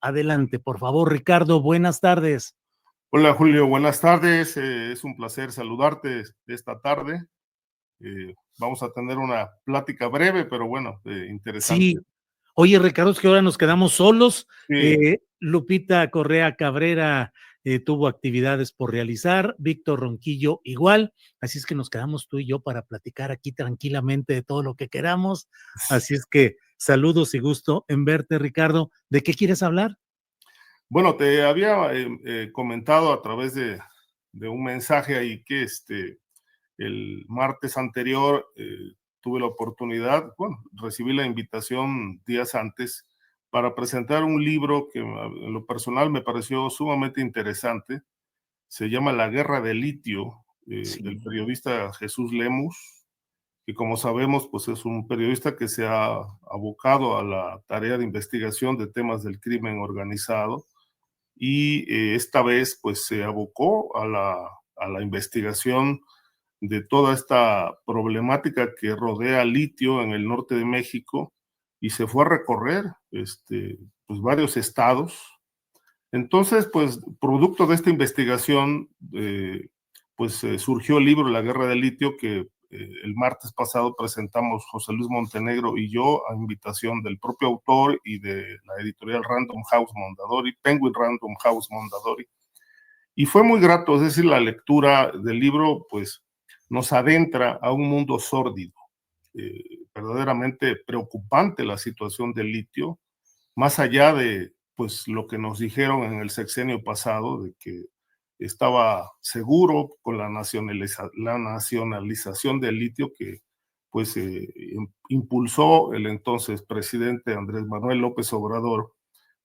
Adelante, por favor, Ricardo, buenas tardes. Hola Julio, buenas tardes. Es un placer saludarte esta tarde. Vamos a tener una plática breve, pero bueno, interesante. Sí. Oye, Ricardo, es que ahora nos quedamos solos. Sí. Lupita Correa Cabrera tuvo actividades por realizar, Víctor Ronquillo igual, así es que nos quedamos tú y yo para platicar aquí tranquilamente de todo lo que queramos. Así es que saludos y gusto en verte, Ricardo. ¿De qué quieres hablar? Bueno, te había comentado a través de un mensaje ahí que el martes anterior tuve la oportunidad, bueno, recibí la invitación días antes para presentar un libro que en lo personal me pareció sumamente interesante. Se llama La Guerra del Litio, del Sí. periodista Jesús Lemus, que como sabemos, pues es un periodista que se ha abocado a la tarea de investigación de temas del crimen organizado y esta vez pues se abocó a la investigación de toda esta problemática que rodea al litio en el norte de México y se fue a recorrer pues varios estados. Entonces, pues, producto de esta investigación, surgió el libro La Guerra del Litio, que el martes pasado presentamos José Luis Montenegro y yo, a invitación del propio autor y de la editorial Random House Mondadori, Penguin Random House Mondadori. Y fue muy grato, es decir, la lectura del libro, pues, nos adentra a un mundo sórdido, verdaderamente preocupante la situación del litio, más allá de pues lo que nos dijeron en el sexenio pasado, de que estaba seguro con la nacionalización del litio que pues impulsó el entonces presidente Andrés Manuel López Obrador.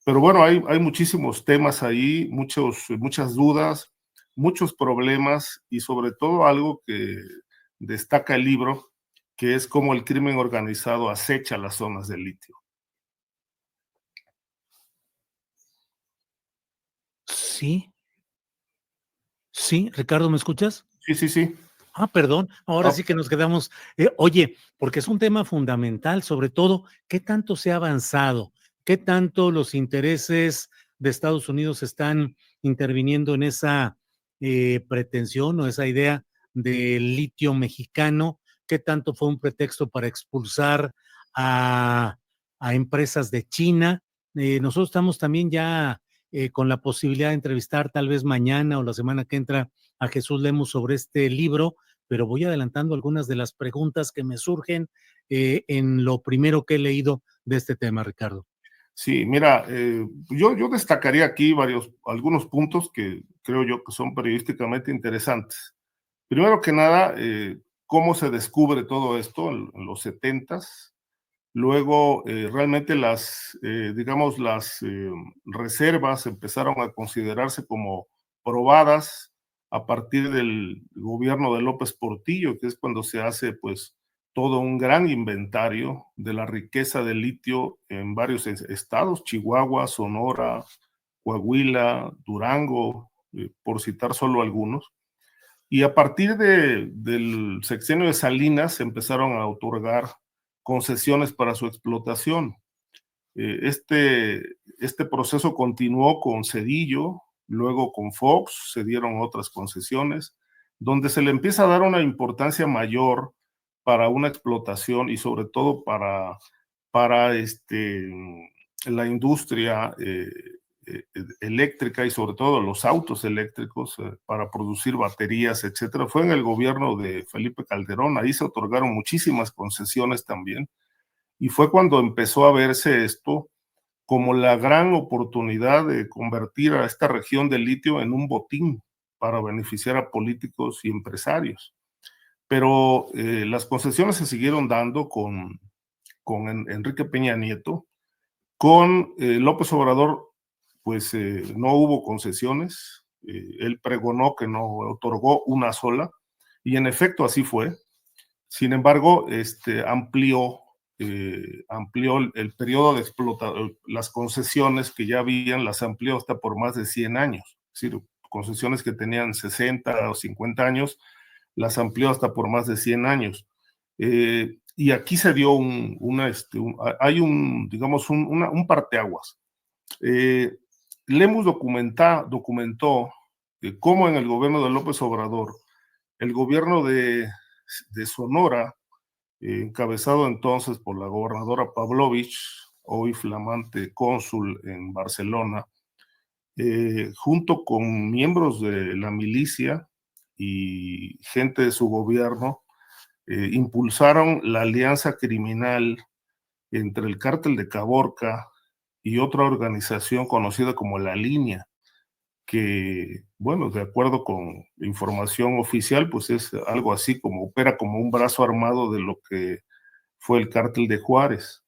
Pero bueno, hay muchísimos temas ahí, muchas dudas, muchos problemas y sobre todo algo que destaca el libro, que es cómo el crimen organizado acecha las zonas del litio. Sí. Sí, Ricardo, ¿me escuchas? Sí, sí, sí. Perdón, ahora sí que nos quedamos. Oye, porque es un tema fundamental, sobre todo, ¿qué tanto se ha avanzado? ¿Qué tanto los intereses de Estados Unidos están interviniendo en esa pretensión o esa idea del litio mexicano? ¿Qué tanto fue un pretexto para expulsar a, a empresas de China? Nosotros estamos también ya con la posibilidad de entrevistar tal vez mañana o la semana que entra a Jesús Lemus sobre este libro, pero voy adelantando algunas de las preguntas que me surgen en lo primero que he leído de este tema, Ricardo. Sí, mira, yo destacaría aquí algunos puntos que creo yo que son periodísticamente interesantes. Primero que nada, cómo se descubre todo esto en los 70s. Luego, realmente digamos, las reservas empezaron a considerarse como probadas a partir del gobierno de López Portillo, que es cuando se hace, pues, todo un gran inventario de la riqueza de litio en varios estados, Chihuahua, Sonora, Coahuila, Durango, por citar solo algunos. Y a partir del sexenio de Salinas se empezaron a otorgar concesiones para su explotación. Este proceso continuó con Cedillo, luego con Fox, se dieron otras concesiones, donde se le empieza a dar una importancia mayor para una explotación y sobre todo para la industria eléctrica y sobre todo los autos eléctricos para producir baterías, etcétera. Fue en el gobierno de Felipe Calderón, ahí se otorgaron muchísimas concesiones también, y fue cuando empezó a verse esto como la gran oportunidad de convertir a esta región del litio en un botín para beneficiar a políticos y empresarios. Pero las concesiones se siguieron dando con Enrique Peña Nieto. Con López Obrador, pues no hubo concesiones. Él pregonó que no otorgó una sola, y en efecto así fue. Sin embargo, amplió el periodo de explotación, las concesiones que ya habían, las amplió hasta por más de 100 años. Es decir, concesiones que tenían 60 o 50 años, las amplió hasta por más de 100 años. Y aquí se dio digamos, un parteaguas. Lemus documentó cómo en el gobierno de López Obrador, el gobierno de Sonora, encabezado entonces por la gobernadora Pavlovich, hoy flamante cónsul en Barcelona, junto con miembros de la milicia y gente de su gobierno, impulsaron la alianza criminal entre el cártel de Caborca y otra organización conocida como La Línea, que, bueno, de acuerdo con información oficial, pues es algo así como opera como un brazo armado de lo que fue el cártel de Juárez.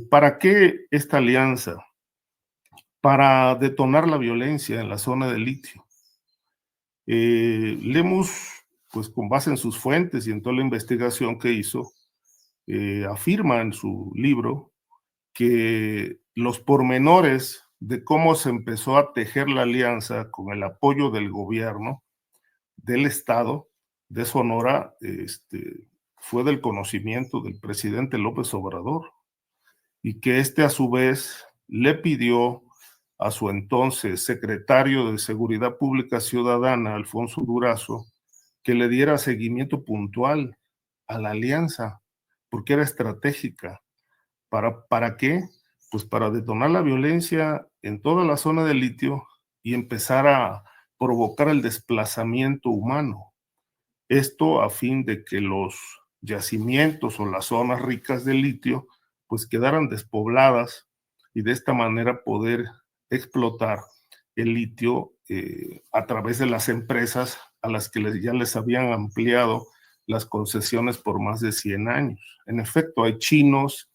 ¿Para qué esta alianza? Para detonar la violencia en la zona de litio. Lemus, pues con base en sus fuentes y en toda la investigación que hizo, afirma en su libro que los pormenores de cómo se empezó a tejer la alianza con el apoyo del gobierno del estado de Sonora fue del conocimiento del presidente López Obrador, y que a su vez le pidió a su entonces secretario de Seguridad Pública Ciudadana, Alfonso Durazo, que le diera seguimiento puntual a la alianza, porque era estratégica. ¿Para qué? Pues para detonar la violencia en toda la zona de litio y empezar a provocar el desplazamiento humano. Esto a fin de que los yacimientos o las zonas ricas de litio pues quedaran despobladas y de esta manera poder explotar el litio a través de las empresas a las que ya les habían ampliado las concesiones por más de 100 años. En efecto, hay chinos,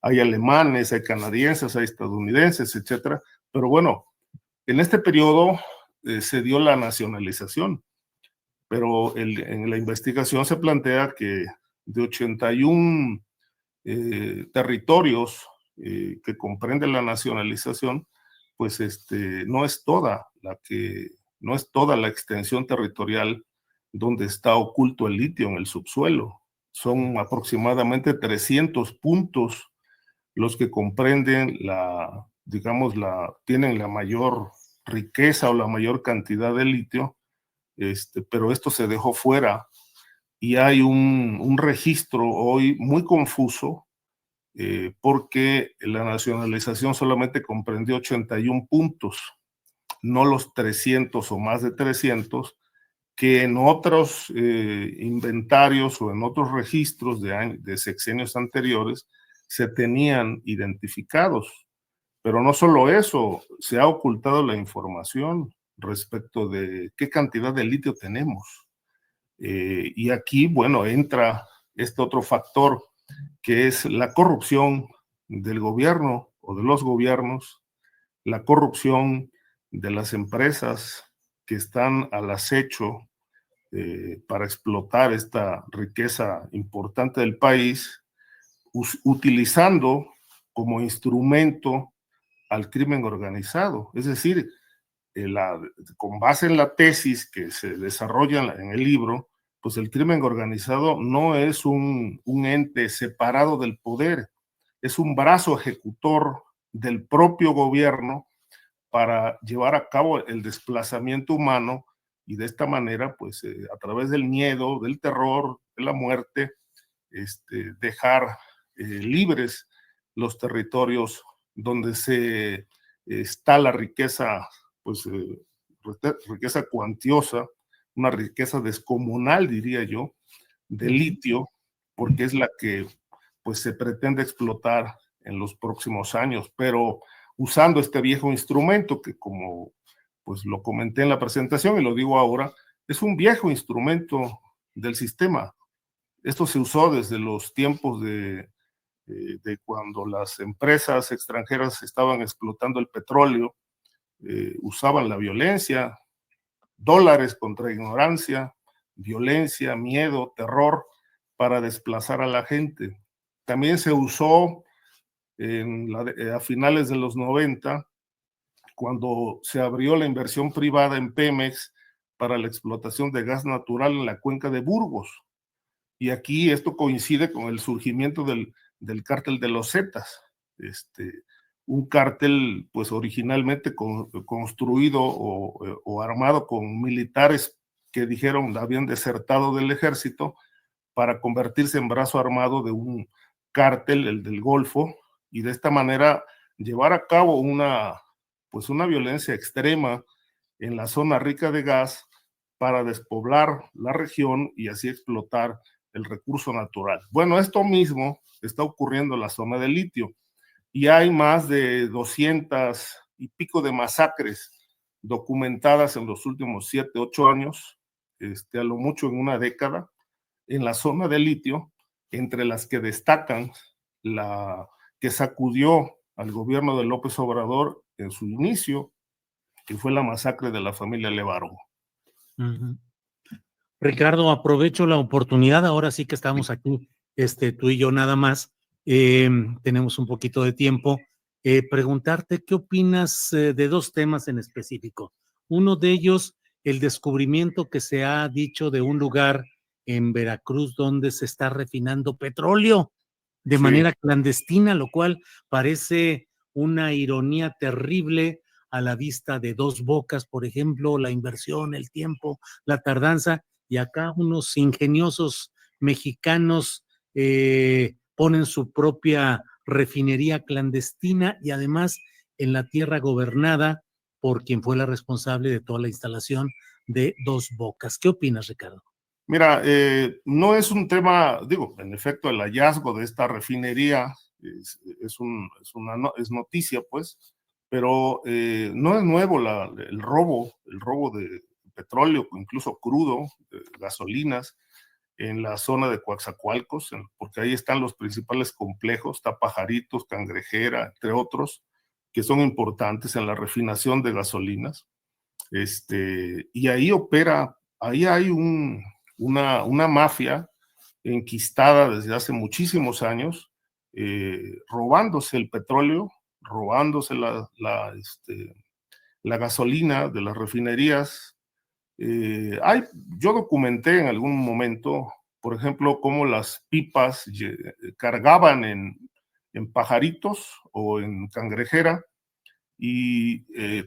hay alemanes, hay canadienses, hay estadounidenses, etcétera. Pero bueno, en este periodo se dio la nacionalización, pero en la investigación se plantea que de 81 territorios que comprende la nacionalización, pues no es toda la extensión territorial donde está oculto el litio en el subsuelo. Son aproximadamente 300 puntos los que comprenden tienen la mayor riqueza o la mayor cantidad de litio, pero esto se dejó fuera y hay un registro hoy muy confuso porque la nacionalización solamente comprendió 81 puntos, no los 300 o más de 300 que en otros inventarios o en otros registros de sexenios anteriores se tenían identificados. Pero no solo eso, se ha ocultado la información respecto de qué cantidad de litio tenemos. Y aquí, bueno, entra este otro factor que es la corrupción del gobierno o de los gobiernos, la corrupción de las empresas que están al acecho para explotar esta riqueza importante del país, utilizando como instrumento al crimen organizado. Es decir, con base en la tesis que se desarrolla en el libro, pues el crimen organizado no es un ente separado del poder, es un brazo ejecutor del propio gobierno para llevar a cabo el desplazamiento humano y de esta manera, pues a través del miedo, del terror, de la muerte, dejar libres los territorios donde está la riqueza, pues riqueza cuantiosa, una riqueza descomunal, diría yo, de litio, porque es la que pues se pretende explotar en los próximos años, pero usando este viejo instrumento que, como pues lo comenté en la presentación y lo digo ahora, es un viejo instrumento del sistema. Esto se usó desde los tiempos de cuando las empresas extranjeras estaban explotando el petróleo, usaban la violencia, dólares contra ignorancia, violencia, miedo, terror, para desplazar a la gente. También se usó a finales de los 90, cuando se abrió la inversión privada en Pemex para la explotación de gas natural en la cuenca de Burgos. Y aquí esto coincide con el surgimiento del cártel de los Zetas, un cártel pues originalmente construido o armado con militares que dijeron habían desertado del ejército para convertirse en brazo armado de un cártel, el del Golfo, y de esta manera llevar a cabo pues una violencia extrema en la zona rica de gas para despoblar la región y así explotar el recurso natural. Bueno, esto mismo está ocurriendo en la zona de litio y hay más de 200 y pico de masacres documentadas en los últimos 7, 8 años, a lo mucho en una década, en la zona de litio, entre las que destacan la que sacudió al gobierno de López Obrador en su inicio, que fue la masacre de la familia Levarón. Uh-huh. Ricardo, aprovecho la oportunidad, ahora sí que estamos aquí, tú y yo nada más, tenemos un poquito de tiempo, preguntarte qué opinas de dos temas en específico. Uno de ellos, el descubrimiento que se ha dicho de un lugar en Veracruz donde se está refinando petróleo de manera clandestina, lo cual parece una ironía terrible a la vista de Dos Bocas, por ejemplo, la inversión, el tiempo, la tardanza, y acá unos ingeniosos mexicanos ponen su propia refinería clandestina y además en la tierra gobernada por quien fue la responsable de toda la instalación de Dos Bocas. ¿Qué opinas, Ricardo? Mira, no es un tema, digo, en efecto, el hallazgo de esta refinería es noticia, pues, pero no es nuevo el robo de petróleo, incluso crudo, de gasolinas, en la zona de Coatzacoalcos, porque ahí están los principales complejos, está Pajaritos, Cangrejera, entre otros, que son importantes en la refinación de gasolinas. Y ahí ahí hay una mafia enquistada desde hace muchísimos años, robándose el petróleo, robándose la gasolina de las refinerías. Yo documenté en algún momento, por ejemplo, cómo las pipas cargaban en Pajaritos o en Cangrejera y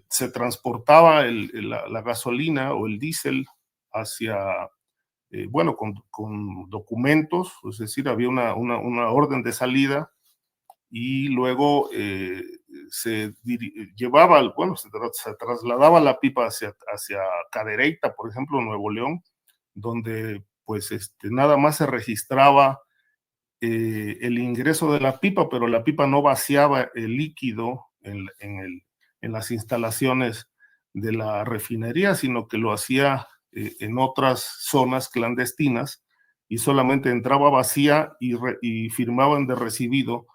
se transportaba la gasolina o el diésel hacia, bueno, con documentos, es decir, había una orden de salida y luego llevaba, bueno, se trasladaba la pipa hacia Cadereyta, por ejemplo, Nuevo León, donde pues nada más se registraba el ingreso de la pipa, pero la pipa no vaciaba el líquido en las instalaciones de la refinería, sino que lo hacía en otras zonas clandestinas y solamente entraba vacía y firmaban de recibido,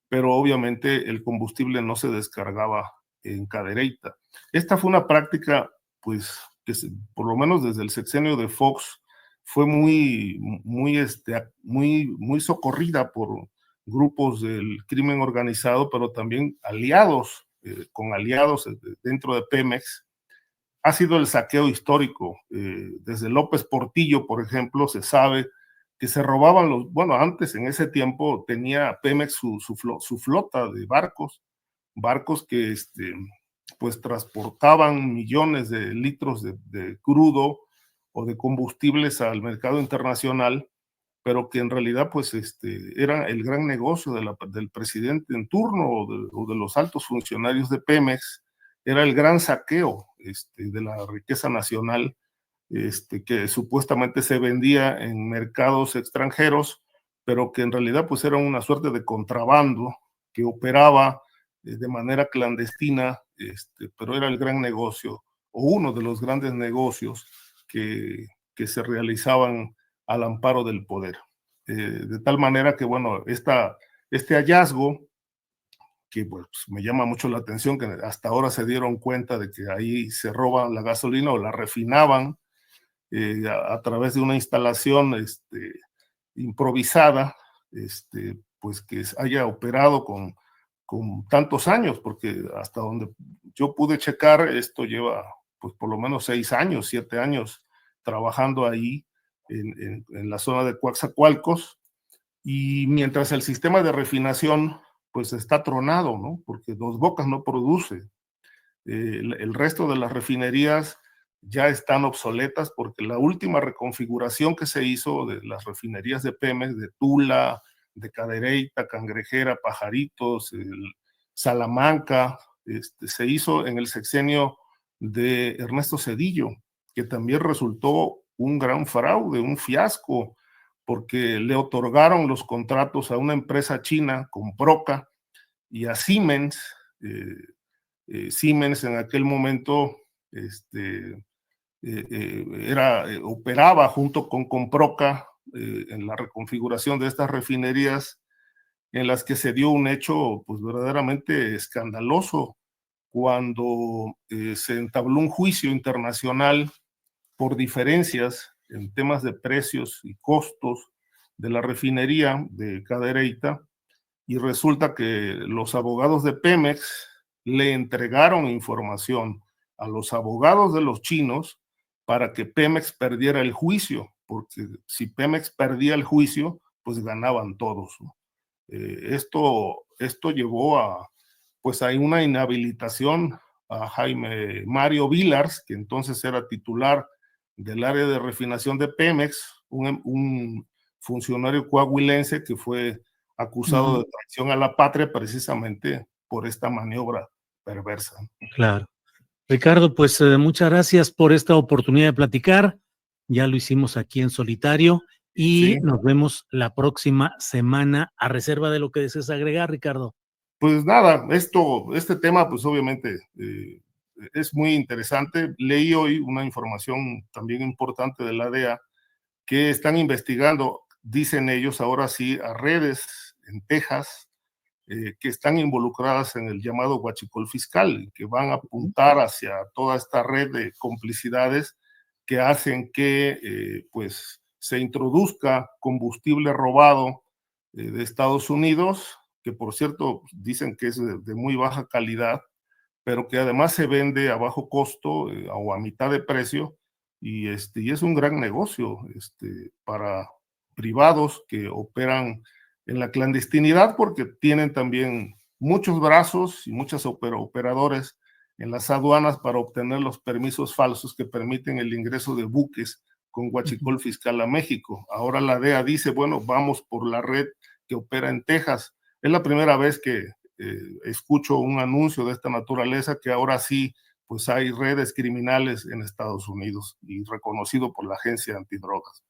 pero obviamente el combustible no se descargaba en Cadereyta. Esta fue una práctica, pues, que por lo menos desde el sexenio de Fox fue muy socorrida por grupos del crimen organizado, pero también con aliados dentro de Pemex. Ha sido el saqueo histórico. Desde López Portillo, por ejemplo, se sabe que se robaban bueno, antes, en ese tiempo, tenía Pemex su flota de barcos que pues transportaban millones de litros de crudo o de combustibles al mercado internacional, pero que en realidad pues era el gran negocio del presidente en turno o de los altos funcionarios de Pemex, era el gran saqueo de la riqueza nacional, que supuestamente se vendía en mercados extranjeros, pero que en realidad pues era una suerte de contrabando que operaba de manera clandestina, pero era el gran negocio o uno de los grandes negocios que se realizaban al amparo del poder. De tal manera que, bueno, este hallazgo, que pues, me llama mucho la atención, que hasta ahora se dieron cuenta de que ahí se roban la gasolina o la refinaban a través de una instalación improvisada, pues que haya operado con tantos años, porque hasta donde yo pude checar, esto lleva pues por lo menos 6 años, 7 años trabajando ahí en la zona de Coatzacoalcos, y mientras el sistema de refinación pues está tronado, ¿no? Porque Dos Bocas no produce. El resto de las refinerías ya están obsoletas porque la última reconfiguración que se hizo de las refinerías de Pemex, de Tula, de Cadereyta, Cangrejera, Pajaritos, Salamanca, se hizo en el sexenio de Ernesto Zedillo, que también resultó un gran fraude, un fiasco, porque le otorgaron los contratos a una empresa china, Comproca, y a Siemens. Siemens en aquel momento operaba junto con Comproca en la reconfiguración de estas refinerías, en las que se dio un hecho pues verdaderamente escandaloso cuando se entabló un juicio internacional por diferencias en temas de precios y costos de la refinería de Cadereyta, y resulta que los abogados de Pemex le entregaron información a los abogados de los chinos para que Pemex perdiera el juicio, porque si Pemex perdía el juicio, pues ganaban todos, ¿no? Esto llevó a, pues, a una inhabilitación a Jaime Mario Vilars, que entonces era titular del área de refinación de Pemex, un funcionario coahuilense que fue acusado de traición a la patria precisamente por esta maniobra perversa. Claro. Ricardo, pues muchas gracias por esta oportunidad de platicar. Ya lo hicimos aquí en solitario y Sí. nos vemos la próxima semana, a reserva de lo que desees agregar, Ricardo. Pues nada, este tema pues obviamente es muy interesante. Leí hoy una información también importante de la DEA que están investigando, dicen ellos ahora sí, a redes en Texas que están involucradas en el llamado huachicol fiscal, que van a apuntar hacia toda esta red de complicidades que hacen que pues se introduzca combustible robado de Estados Unidos, que por cierto dicen que es de muy baja calidad, pero que además se vende a bajo costo o a mitad de precio, y es un gran negocio para privados que operan en la clandestinidad, porque tienen también muchos brazos y muchos operadores en las aduanas para obtener los permisos falsos que permiten el ingreso de buques con huachicol fiscal a México. Ahora la DEA dice, bueno, vamos por la red que opera en Texas. Es la primera vez que escucho un anuncio de esta naturaleza, que ahora sí pues hay redes criminales en Estados Unidos y reconocido por la Agencia Antidrogas.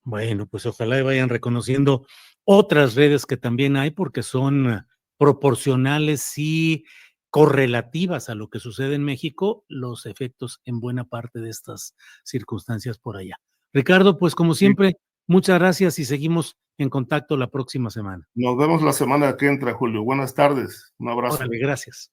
Bueno, pues ojalá y vayan reconociendo otras redes que también hay, porque son proporcionales y correlativas a lo que sucede en México, los efectos en buena parte de estas circunstancias por allá. Ricardo, pues como siempre, muchas gracias y seguimos en contacto la próxima semana. Nos vemos la semana que entra, Julio. Buenas tardes. Un abrazo. Órale, gracias.